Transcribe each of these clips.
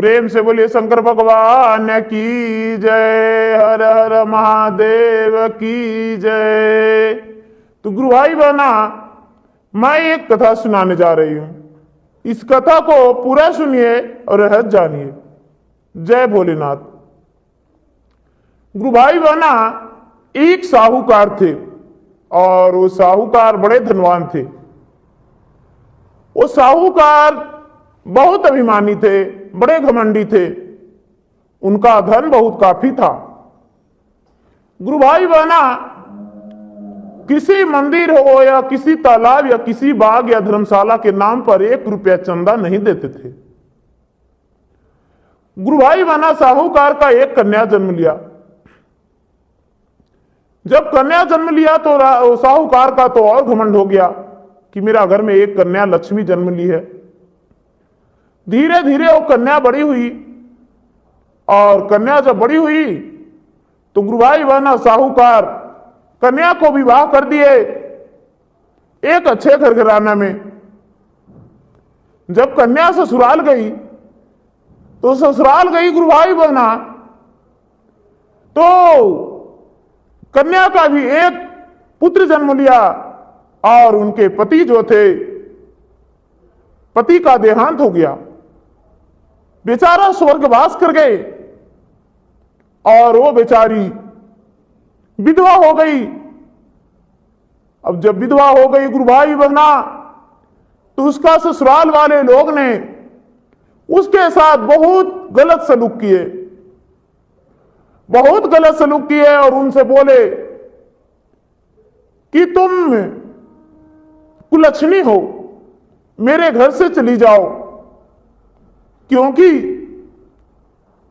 प्रेम से बोलिए शंकर भगवान की जय। हर हर महादेव की जय। तो गुरु भाई बहना, मैं एक कथा सुनाने जा रही हूं। इस कथा को पूरा सुनिए और रहस्य जानिए। जय भोलेनाथ। गुरु भाई बहना, एक साहूकार थे और वो साहूकार बड़े धनवान थे। वो साहूकार बहुत अभिमानी थे, बड़े घमंडी थे। उनका धन बहुत काफी था। गुरु भाई बहना, किसी मंदिर हो या किसी तालाब या किसी बाग या धर्मशाला के नाम पर 1 रुपया चंदा नहीं देते थे। गुरु भाई बहना, साहूकार का एक कन्या जन्म लिया। जब कन्या जन्म लिया तो साहूकार का तो और घमंड हो गया कि मेरा घर में एक कन्या लक्ष्मी जन्म ली है। धीरे धीरे वो कन्या बड़ी हुई और कन्या जब बड़ी हुई तो गुरु भाई बहना, साहूकार कन्या को विवाह कर दिए एक अच्छे घर घराना में। जब कन्या ससुराल गई तो ससुराल गई गुरु भाई बहना, तो कन्या का भी एक पुत्र जन्म लिया और उनके पति जो थे, पति का देहांत हो गया। बेचारा स्वर्गवास कर गए और वो बेचारी विधवा हो गई। अब जब विधवा हो गई गुरु भाई बहना, तो उसका ससुराल वाले लोग ने उसके साथ बहुत गलत सलूक किए, बहुत गलत सलूक किए और उनसे बोले कि तुम कुलच्छनी हो, मेरे घर से चली जाओ, क्योंकि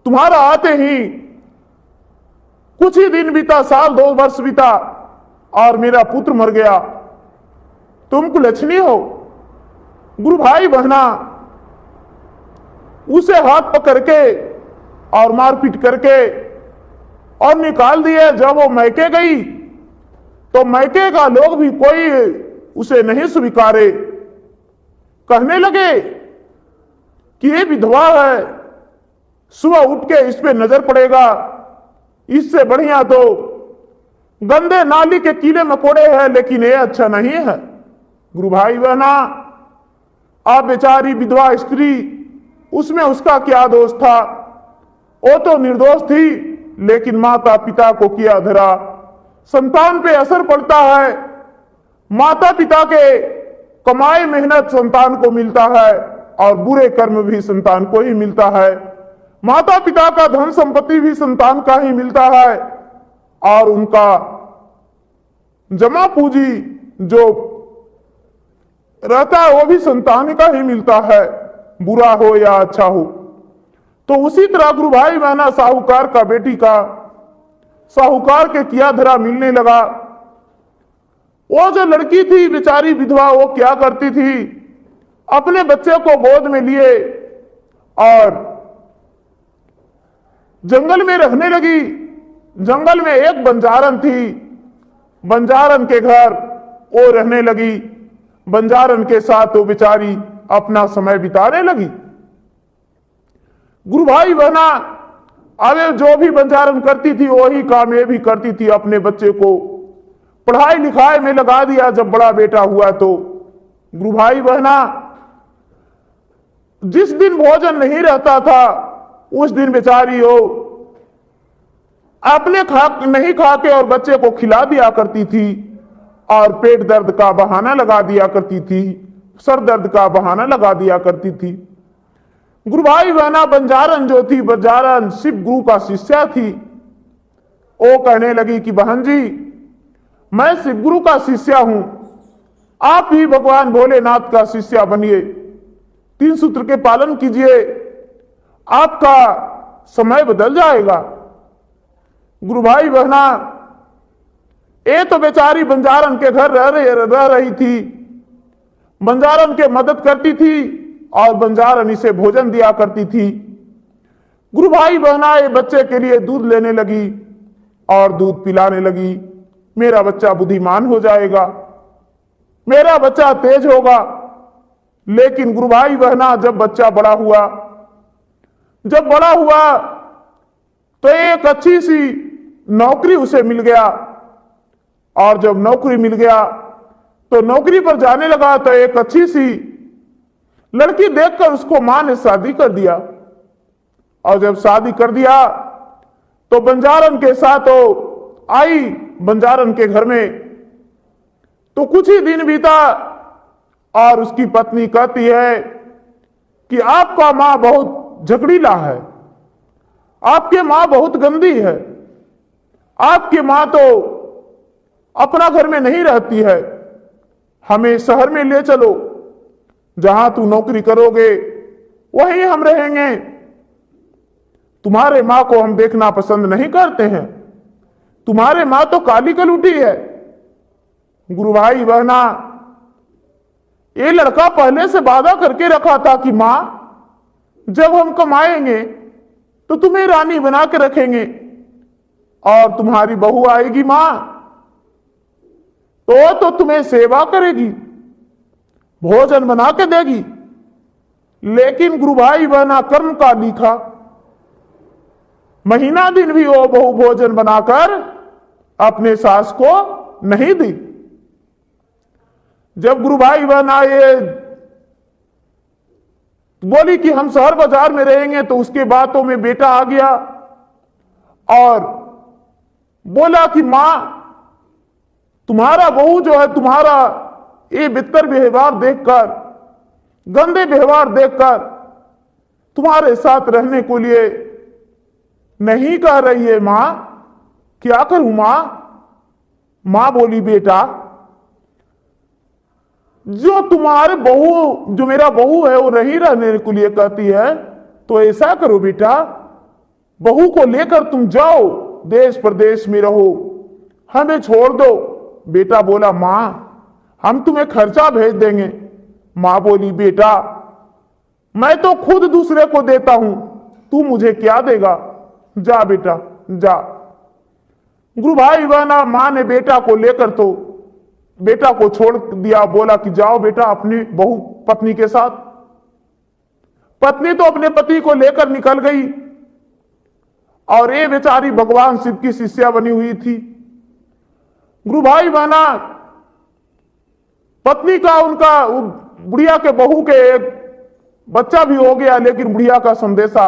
तुम्हारा आते ही कुछ ही दिन बीता, साल 2 वर्ष बीता और मेरा पुत्र मर गया। तुम कुलच्छनी हो। गुरु भाई बहना, उसे हाथ पकड़ के और मारपीट करके और निकाल दिए। जब वो मैके गई तो मैके का लोग भी कोई उसे नहीं स्वीकारे। कहने लगे कि ये विधवा है, सुबह उठ के इस पे नजर पड़ेगा, इससे बढ़िया तो गंदे नाली के कीड़े मकोड़े हैं, लेकिन ये अच्छा नहीं है। गुरु भाई बहना, आप बेचारी विधवा स्त्री, उसमें उसका क्या दोष था? वो तो निर्दोष थी, लेकिन माता पिता को किया धरा। संतान पे असर पड़ता है। माता पिता के कमाई मेहनत संतान को मिलता है और बुरे कर्म भी संतान को ही मिलता है। माता पिता का धन संपत्ति भी संतान का ही मिलता है और उनका जमा पूंजी जो रहता है वो भी संतान का ही मिलता है, बुरा हो या अच्छा हो। तो उसी तरह गुरु भाई बहना, साहूकार का बेटी का साहूकार के किया धरा मिलने लगा। वो जो लड़की थी बेचारी विधवा, वो क्या करती थी, अपने बच्चे को गोद में लिए और जंगल में रहने लगी। जंगल में एक बंजारन थी, बंजारन के घर वो रहने लगी। बंजारन के साथ वो बेचारी अपना समय बिताने लगी। गुरु भाई बहना, अब जो भी बंजारन करती थी वही काम ये भी करती थी। अपने बच्चे को पढ़ाई लिखाई में लगा दिया। जब बड़ा बेटा हुआ तो गुरु भाई बहना, जिस दिन भोजन नहीं रहता था उस दिन बेचारी हो अपने नहीं खा के और बच्चे को खिला दिया करती थी और पेट दर्द का बहाना लगा दिया करती थी, सर दर्द का बहाना लगा दिया करती थी। गुरु भाई बहना, बंजारन जो थी, बंजारन शिव गुरु का शिष्या थी। वो कहने लगी कि बहन जी, मैं शिव गुरु का शिष्या हूं, आप भी भगवान भोलेनाथ का शिष्या बनिए, 3 सूत्र के पालन कीजिए, आपका समय बदल जाएगा। गुरु भाई बहना, ये तो बेचारी बंजारन के घर रह रही थी, बंजारन के मदद करती थी और बंजारन इसे भोजन दिया करती थी। गुरु भाई बहना, ये बच्चे के लिए दूध लेने लगी और दूध पिलाने लगी। मेरा बच्चा बुद्धिमान हो जाएगा, मेरा बच्चा तेज होगा। लेकिन गुरु भाई बहना, जब बच्चा बड़ा हुआ जब बड़ा हुआ तो एक अच्छी सी नौकरी उसे मिल गया, और जब नौकरी मिल गया तो नौकरी पर जाने लगा तो एक अच्छी सी लड़की देखकर उसको मां ने शादी कर दिया। और जब शादी कर दिया तो बंजारन के साथ वो आई बंजारन के घर में। तो कुछ ही दिन बीता और उसकी पत्नी कहती है कि आपका मां बहुत झगड़ीला है, आपके मां बहुत गंदी है, आपकी मां तो अपना घर में नहीं रहती है, हमें शहर में ले चलो, जहां तू नौकरी करोगे वहीं हम रहेंगे, तुम्हारे मां को हम देखना पसंद नहीं करते हैं, तुम्हारे मां तो काली कलूटी है। गुरु भाई बहना, ये लड़का पहले से वादा करके रखा था कि मां जब हम कमाएंगे तो तुम्हें रानी बना के रखेंगे, और तुम्हारी बहू आएगी मां तो तुम्हें सेवा करेगी, भोजन बना के देगी। लेकिन गुरु भाई बहना, कर्म का लिखा, महीना दिन भी वो बहू भोजन बनाकर अपने सास को नहीं दी। जब गुरु भाई बहना ये बोली कि हम शहर बाजार में रहेंगे, तो उसके बातों में बेटा आ गया और बोला कि मां तुम्हारा बहू जो है, तुम्हारा ये बित्तर व्यवहार देखकर, गंदे व्यवहार देखकर तुम्हारे साथ रहने को लिए नहीं कह रही है मां, क्या करूं मां? मां बोली बेटा, जो तुम्हारे बहू, जो मेरा बहू है वो नहीं रहने के लिए कहती है, तो ऐसा करो बेटा, बहू को लेकर तुम जाओ, देश प्रदेश में रहो, हमें छोड़ दो। बेटा बोला मां हम तुम्हें खर्चा भेज देंगे। मां बोली बेटा मैं तो खुद दूसरे को देता हूं, तू मुझे क्या देगा, जा बेटा जा। गुरु भाई बहना, मां ने बेटा को लेकर तो बेटा को छोड़ दिया, बोला कि जाओ बेटा अपनी बहू पत्नी के साथ। पत्नी तो अपने पति को लेकर निकल गई, और ये बेचारी भगवान शिव की शिष्या बनी हुई थी। गुरु भाई बहना, पत्नी का, उनका बुढ़िया के बहू के एक बच्चा भी हो गया, लेकिन बुढ़िया का संदेशा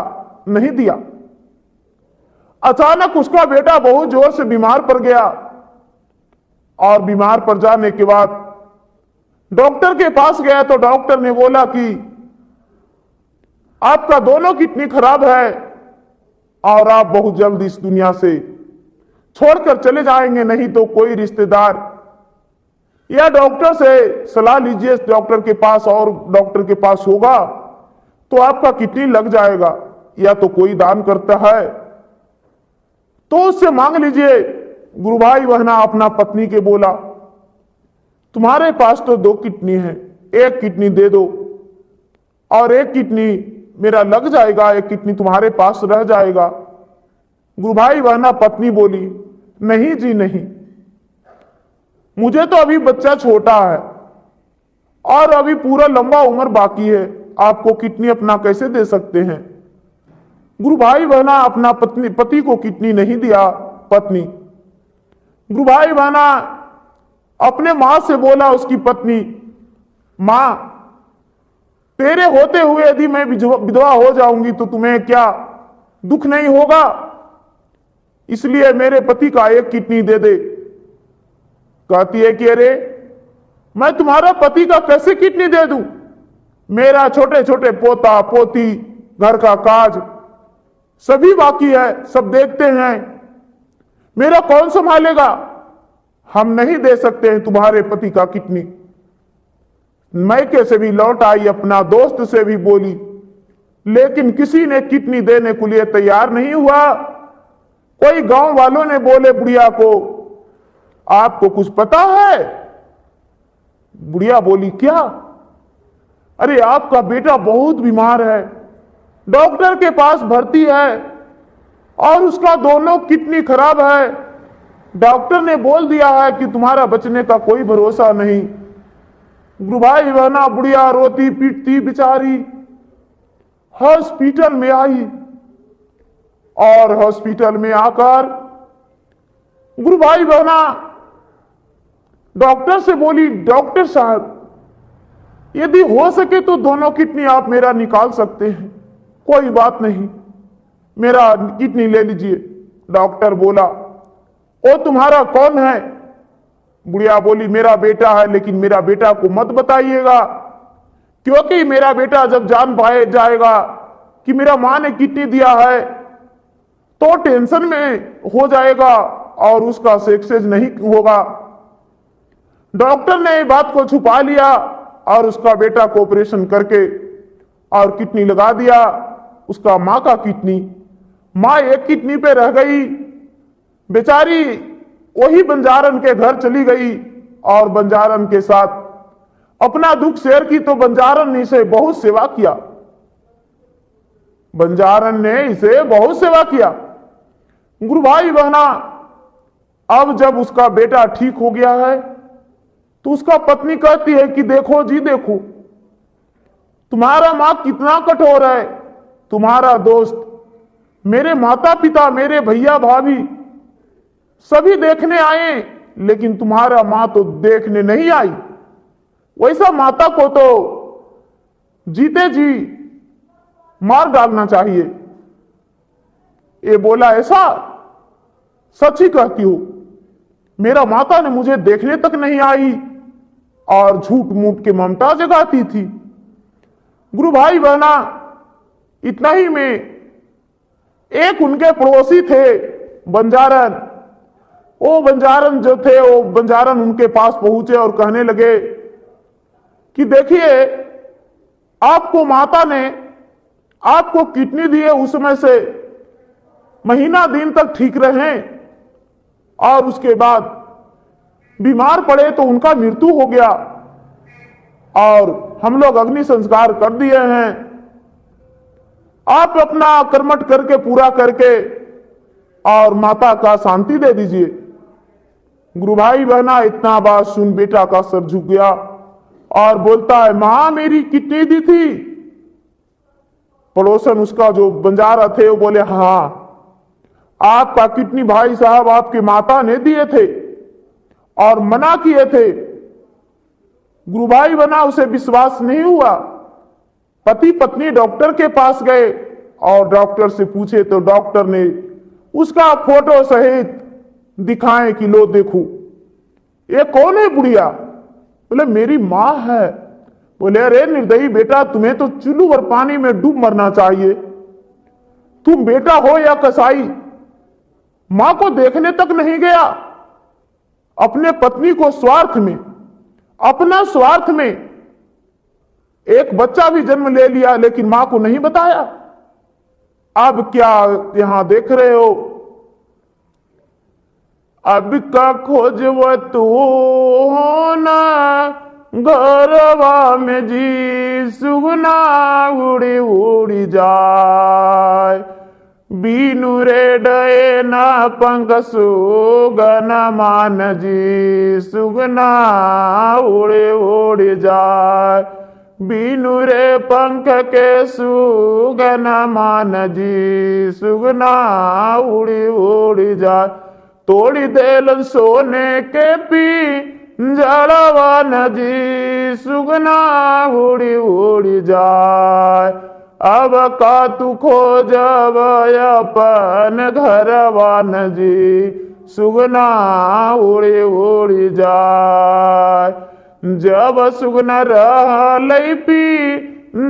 नहीं दिया। अचानक उसका बेटा बहुत जोर से बीमार पड़ गया, और बीमार पड़ जाने के बाद डॉक्टर के पास गया तो डॉक्टर ने बोला कि आपका दोनों किडनी खराब है और आप बहुत जल्द इस दुनिया से छोड़कर चले जाएंगे, नहीं तो कोई रिश्तेदार या डॉक्टर से सलाह लीजिए, डॉक्टर के पास और डॉक्टर के पास होगा तो आपका किडनी लग जाएगा, या तो कोई दान करता है तो उससे मांग लीजिए। गुरु भाई बहना अपना पत्नी के बोला तुम्हारे पास तो 2 किडनी है, एक किडनी दे दो, और एक किडनी मेरा लग जाएगा, एक किडनी तुम्हारे पास रह जाएगा। गुरु भाई बहना, पत्नी बोली नहीं जी नहीं, मुझे तो अभी बच्चा छोटा है और अभी पूरा लंबा उम्र बाकी है, आपको किडनी अपना कैसे दे सकते हैं। गुरु भाई बहना अपना पति को किडनी नहीं दिया। पत्नी, गुरु भाई बहना अपने मां से बोला उसकी पत्नी, मां तेरे होते हुए यदि मैं विधवा हो जाऊंगी तो तुम्हें क्या दुख नहीं होगा, इसलिए मेरे पति का एक किडनी दे दे। कहती है कि अरे मैं तुम्हारा पति का कैसे किडनी दे दूं, मेरा छोटे छोटे पोता पोती, घर का काज सभी बाकी है, सब देखते हैं, मेरा कौन संभालेगा, हम नहीं दे सकते हैं तुम्हारे पति का किडनी। मैके से भी लौट आई, अपना दोस्त से भी बोली, लेकिन किसी ने किडनी देने के लिए तैयार नहीं हुआ। कोई गांव वालों ने बोले बुढ़िया को, आपको कुछ पता है? बुढ़िया बोली क्या? अरे आपका बेटा बहुत बीमार है, डॉक्टर के पास भर्ती है और उसका दोनों किडनी खराब है, डॉक्टर ने बोल दिया है कि तुम्हारा बचने का कोई भरोसा नहीं। गुरु भाई बहना, बुढ़िया रोती पीटती बेचारी हॉस्पिटल में आई। और हॉस्पिटल में आकर गुरु भाई बहना डॉक्टर से बोली, डॉक्टर साहब यदि हो सके तो दोनों किडनी आप मेरा निकाल सकते हैं, कोई बात नहीं, मेरा किडनी ले लीजिए। डॉक्टर बोला, ओ तुम्हारा कौन है? बुढ़िया बोली, मेरा बेटा है, लेकिन मेरा बेटा को मत बताइएगा, क्योंकि मेरा बेटा जब जान पाए जाएगा कि मेरा मां ने किडनी दिया है तो टेंशन में हो जाएगा और उसका सक्सेस नहीं होगा। डॉक्टर ने बात को छुपा लिया और उसका बेटा को ऑपरेशन करके और किडनी लगा दिया, उसका मां का किडनी। मां एक किडनी पे रह गई, बेचारी वही बंजारन के घर चली गई और बंजारन के साथ अपना दुख शेयर की। तो बंजारन ने इसे बहुत सेवा किया, बंजारन ने इसे बहुत सेवा किया। गुरु भाई बहना, अब जब उसका बेटा ठीक हो गया है तो उसका पत्नी कहती है कि देखो जी देखो, तुम्हारा मां कितना कठोर है, तुम्हारा दोस्त, मेरे माता पिता, मेरे भैया भाभी सभी देखने आए, लेकिन तुम्हारा मां तो देखने नहीं आई। वैसा माता को तो जीते जी मार डालना चाहिए। ये बोला, ऐसा सच ही कहती हो, मेरा माता ने मुझे देखने तक नहीं आई और झूठ मूठ के ममता जगाती थी। गुरु भाई बहना, इतना ही में एक उनके पड़ोसी थे बंजारन, वो बंजारन जो थे वो बंजारन उनके पास पहुंचे और कहने लगे कि देखिए, आपको माता ने आपको किडनी दी है, उसमें से महीना दिन तक ठीक रहे और उसके बाद बीमार पड़े तो उनका मृत्यु हो गया और हम लोग अग्नि संस्कार कर दिए हैं। आप अपना कर्मठ करके पूरा करके और माता का शांति दे दीजिए। गुरु भाई बहना, इतना बात सुन बेटा का सर झुक गया और बोलता है, मां मेरी किडनी दी थी? पड़ोसन उसका जो बंजारा थे वो बोले, हाँ आपका किडनी भाई साहब आपकी माता ने दिए थे और मना किए थे। गुरु भाई बना, उसे विश्वास नहीं हुआ। पति पत्नी डॉक्टर के पास गए और डॉक्टर से पूछे तो डॉक्टर ने उसका फोटो सहित दिखाए कि लो देखो, ये कौन है बुढ़िया? बोले मेरी मां है। बोले अरे निर्दयी बेटा, तुम्हें तो चुल्लू भर पानी में डूब मरना चाहिए, तुम बेटा हो या कसाई, मां को देखने तक नहीं गया। अपने पत्नी को स्वार्थ में, अपना स्वार्थ में एक बच्चा भी जन्म ले लिया, लेकिन मां को नहीं बताया। अब क्या यहां देख रहे हो, अब का खोजव तू होना गौरवा में जी, सुगना उड़ी उड़ी जाए, बीनु रे डे ना पंख सुगन मान जी, सुगना उड़े उड़ जाए, बीनु रे पंख के सुगन मान जी, सुगना उड़ी उड़ जाए, तोड़ी देलन सोने के पी जड़वान जी, सुगना उड़ी उड़ी जाए, अब का तू खोजब अपन घरवान जी, सुगना उड़ी उड़ी जाए, जब सुगना रहलै पी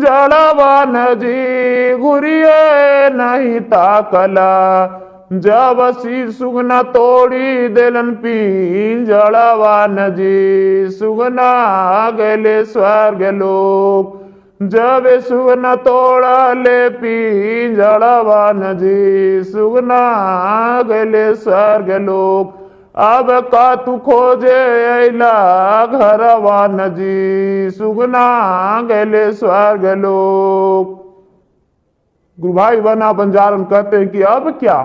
जड़वान जी, घुरिए नहीं ताकला, जब सी सुगना तोड़ी देलन पी जड़वान जी, सुगना गले स्वर्ग लोक, जब सुगना तोड़ा ले पी जड़वान जी, सुगना गले स्वर्ग लोक, अब का तू खोजे अला घरवान जी, सुगना गले स्वर्ग लोक। गुरु भाई बना बंजारन कहते हैं कि अब क्या,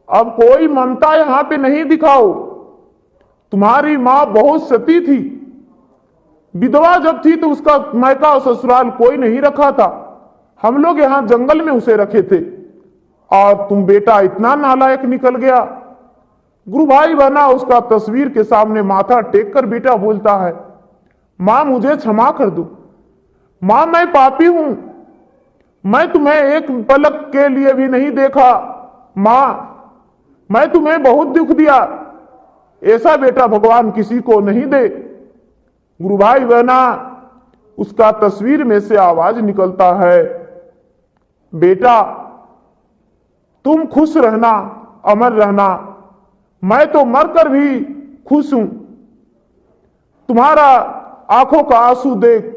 अब कोई ममता यहां पे नहीं दिखाओ। तुम्हारी मां बहुत सती थी, विधवा जब थी तो उसका मायका और ससुराल कोई नहीं रखा था, हम लोग यहां जंगल में उसे रखे थे और तुम बेटा इतना नालायक निकल गया। गुरु भाई बहना उसका तस्वीर के सामने माथा टेक कर बेटा बोलता है, मां मुझे क्षमा कर दो, मां मैं पापी हूं, मैं तुम्हें एक पलक के लिए भी नहीं देखा, मां मैं तुम्हें बहुत दुख दिया, ऐसा बेटा भगवान किसी को नहीं दे। गुरु भाई बहना उसका तस्वीर में से आवाज निकलता है, बेटा तुम खुश रहना, अमर रहना, मैं तो मरकर भी खुश हूं, तुम्हारा आंखों का आंसू देख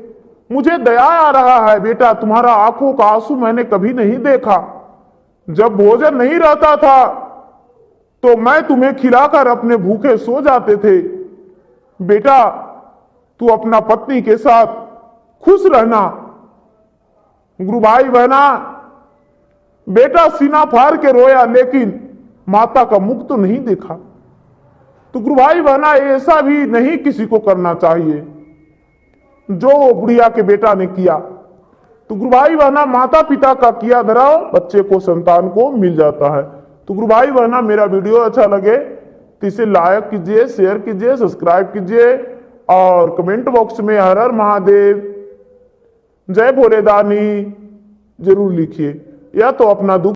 मुझे दया आ रहा है। बेटा तुम्हारा आंखों का आंसू मैंने कभी नहीं देखा, जब भोजन नहीं रहता था तो मैं तुम्हें खिलाकर अपने भूखे सो जाते थे। बेटा तू अपना पत्नी के साथ खुश रहना। गुरु भाई बहना बेटा सीना फाड़ के रोया, लेकिन माता का मुख तो नहीं देखा। तो गुरु भाई बहना ऐसा भी नहीं किसी को करना चाहिए जो बुढ़िया के बेटा ने किया। तो गुरु भाई बहना माता पिता का किया धरा बच्चे को संतान को मिल जाता है। तो गुरु भाई बहना मेरा वीडियो अच्छा लगे तो इसे लाइक कीजिए, शेयर कीजिए, सब्सक्राइब कीजिए और कमेंट बॉक्स में हर हर महादेव, जय भोलेदानी जरूर लिखिए, या तो अपना दुख